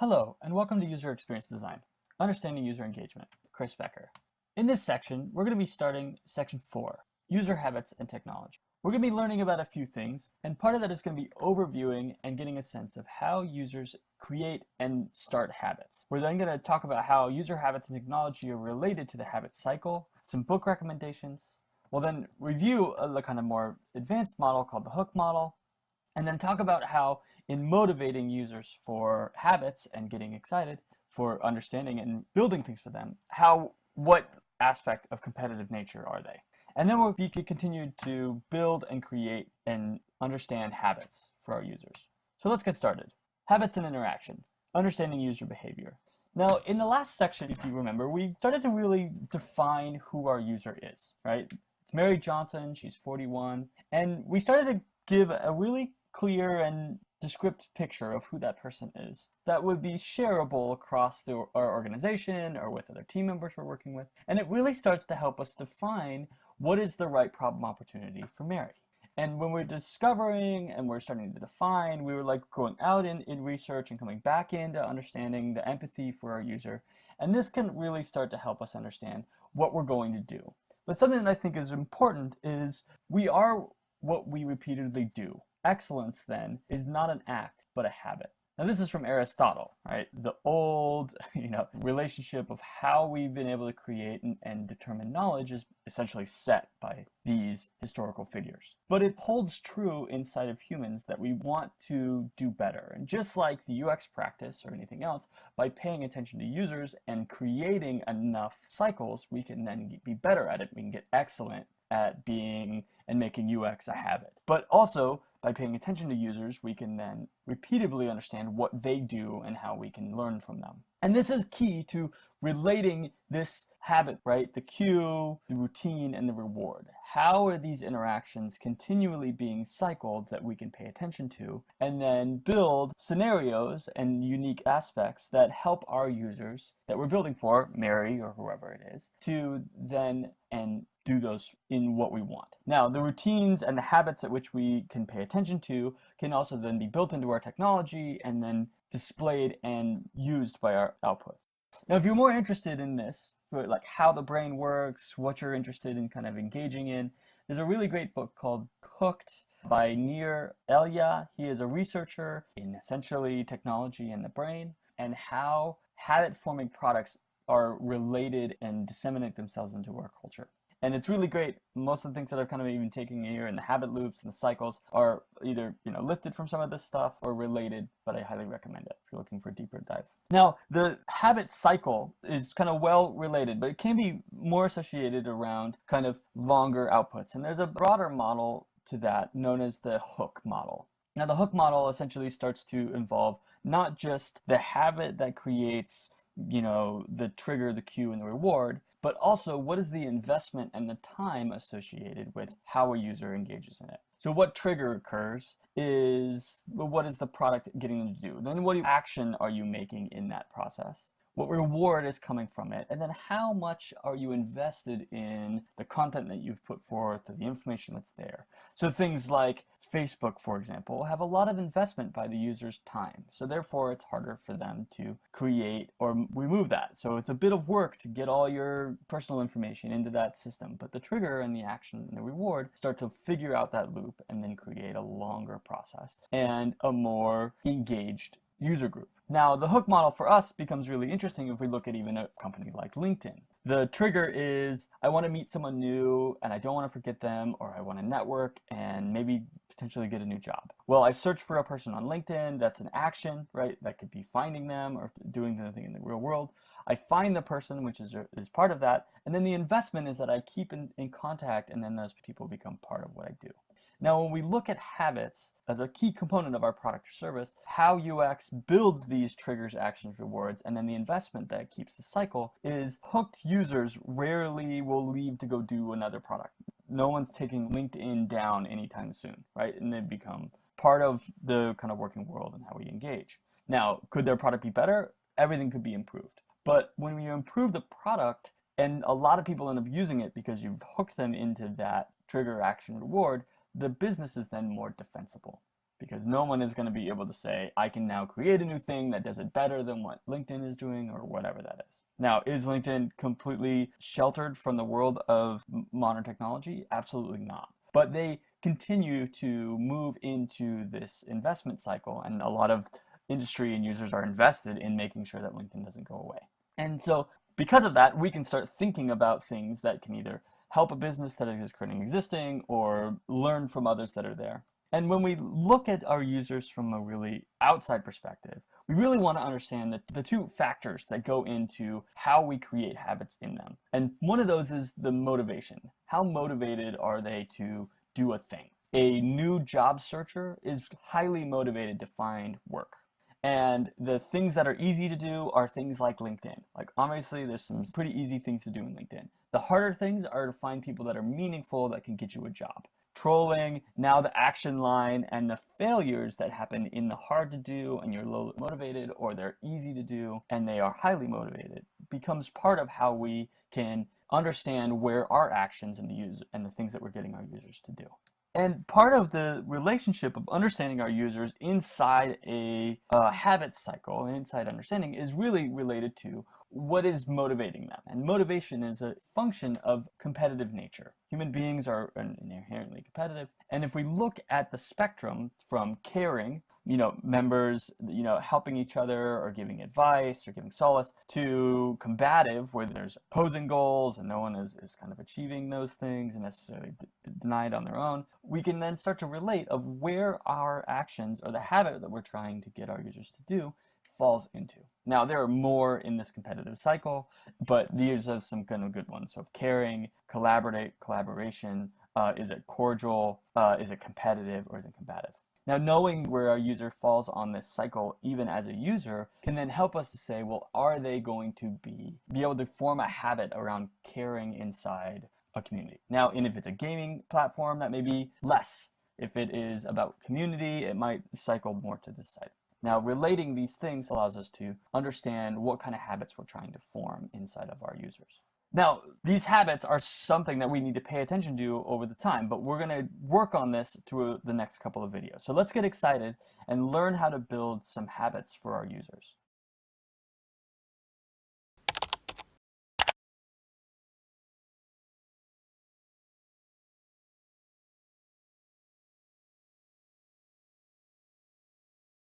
Hello, and welcome to User Experience Design, Understanding User Engagement, Chris Becker. In this section, we're going to be starting section 4, User Habits and Technology. We're going to be learning about a few things, and part of that is going to be overviewing and getting a sense of how users create and start habits. We're then going to talk about how user habits and technology are related to the habit cycle, some book recommendations. We'll then review a kind of more advanced model called the hook model, and then talk about how in motivating users for habits and getting excited for understanding and building things for them, what aspect of competitive nature are they? And then we'll be continued to build and create and understand habits for our users. So let's get started. Habits and interaction, understanding user behavior. Now, in the last section, if you remember, we started to really define who our user is, right? It's Mary Johnson, she's 41, and we started to give a really clear and descriptive picture of who that person is that would be shareable across our organization or with other team members we're working with. And it really starts to help us define what is the right problem opportunity for Mary. And when we're discovering and we're starting to define, we were like going out in research and coming back into understanding the empathy for our user. And this can really start to help us understand what we're going to do. But something that I think is important is we are what we repeatedly do. Excellence, then, is not an act, but a habit. Now, this is from Aristotle, right? The old, relationship of how we've been able to create and determine knowledge is essentially set by these historical figures. But it holds true inside of humans that we want to do better. And just like the UX practice or anything else, by paying attention to users and creating enough cycles, we can then be better at it. We can get excellent at being and making UX a habit. But also, by paying attention to users, we can then repeatedly understand what they do and how we can learn from them. And this is key to relating this habit, right? The cue, the routine, and the reward. How are these interactions continually being cycled that we can pay attention to and then build scenarios and unique aspects that help our users that we're building for, Mary or whoever it is, to then and do those in what we want. Now, the routines and the habits at which we can pay attention to can also then be built into our technology and then displayed and used by our outputs. Now, if you're more interested in this, like how the brain works, what you're interested in kind of engaging in, there's a really great book called Hooked by Nir Elia. He is a researcher in essentially technology and the brain and how habit-forming products are related and disseminate themselves into our culture. And it's really great. Most of the things that are kind of even taking here in the habit loops and the cycles are either lifted from some of this stuff or related, but I highly recommend it if you're looking for a deeper dive. Now, the habit cycle is kind of well related, but it can be more associated around kind of longer outputs. And there's a broader model to that known as the hook model. Now, the hook model essentially starts to involve not just the habit that creates the trigger, the cue, and the reward, but also what is the investment and the time associated with how a user engages in it. So what trigger occurs is, well, what is the product getting them to do? Then what action are you making in that process? What reward is coming from it? And then how much are you invested in the content that you've put forth, the information that's there? So things like Facebook, for example, have a lot of investment by the user's time. So therefore, it's harder for them to create or remove that. So it's a bit of work to get all your personal information into that system. But the trigger and the action and the reward start to figure out that loop and then create a longer process and a more engaged user group. Now, the hook model for us becomes really interesting if we look at even a company like LinkedIn. The trigger is, I want to meet someone new and I don't want to forget them, or I want to network and maybe potentially get a new job. Well, I searched for a person on LinkedIn. That's an action, right? That could be finding them or doing the thing in the real world. I find the person, which is part of that. And then the investment is that I keep in contact, and then those people become part of what I do. Now, when we look at habits as a key component of our product or service, how UX builds these triggers, actions, rewards, and then the investment that keeps the cycle is hooked users rarely will leave to go do another product. No one's taking LinkedIn down anytime soon, right? And they become part of the kind of working world and how we engage. Now, could their product be better? Everything could be improved. But when you improve the product, and a lot of people end up using it because you've hooked them into that trigger, action, reward, the business is then more defensible. because no one is going to be able to say, I can now create a new thing that does it better than what LinkedIn is doing or whatever that is. Now, is LinkedIn completely sheltered from the world of modern technology? Absolutely not. But they continue to move into this investment cycle, and a lot of industry and users are invested in making sure that LinkedIn doesn't go away. And so because of that, we can start thinking about things that can either help a business that is currently existing or learn from others that are there. And when we look at our users from a really outside perspective, we really want to understand the two factors that go into how we create habits in them. And one of those is the motivation. How motivated are they to do a thing? A new job searcher is highly motivated to find work. And the things that are easy to do are things like LinkedIn. Like, obviously, there's some pretty easy things to do in LinkedIn. The harder things are to find people that are meaningful that can get you a job. Trolling, now the action line, and the failures that happen in the hard to do and you're low motivated, or they're easy to do and they are highly motivated, becomes part of how we can understand where our actions and the things that we're getting our users to do. And part of the relationship of understanding our users inside a habit cycle, inside understanding, is really related to what is motivating them. And motivation is a function of competitive nature. Human beings are inherently competitive. And if we look at the spectrum from caring, members, helping each other or giving advice or giving solace, to combative, where there's opposing goals and no one is kind of achieving those things and necessarily denied on their own, we can then start to relate of where our actions or the habit that we're trying to get our users to do falls into. Now, there are more in this competitive cycle, but these are some kind of good ones. So caring, collaboration, is it cordial, is it competitive, or is it combative? Now, knowing where our user falls on this cycle, even as a user, can then help us to say, well, are they going to be able to form a habit around caring inside a community? Now, and if it's a gaming platform, that may be less. If it is about community, it might cycle more to this side. Now, relating these things allows us to understand what kind of habits we're trying to form inside of our users. Now, these habits are something that we need to pay attention to over the time, but we're going to work on this through the next couple of videos. So let's get excited and learn how to build some habits for our users.